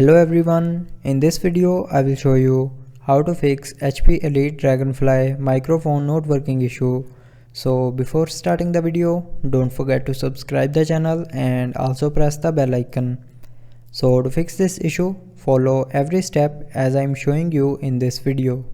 Hello everyone, in this video I will show you how to fix HP Elite Dragonfly microphone not working issue. So before starting the video, don't forget to subscribe the channel and also press the bell icon. So to fix this issue, follow every step as I am showing you in this video.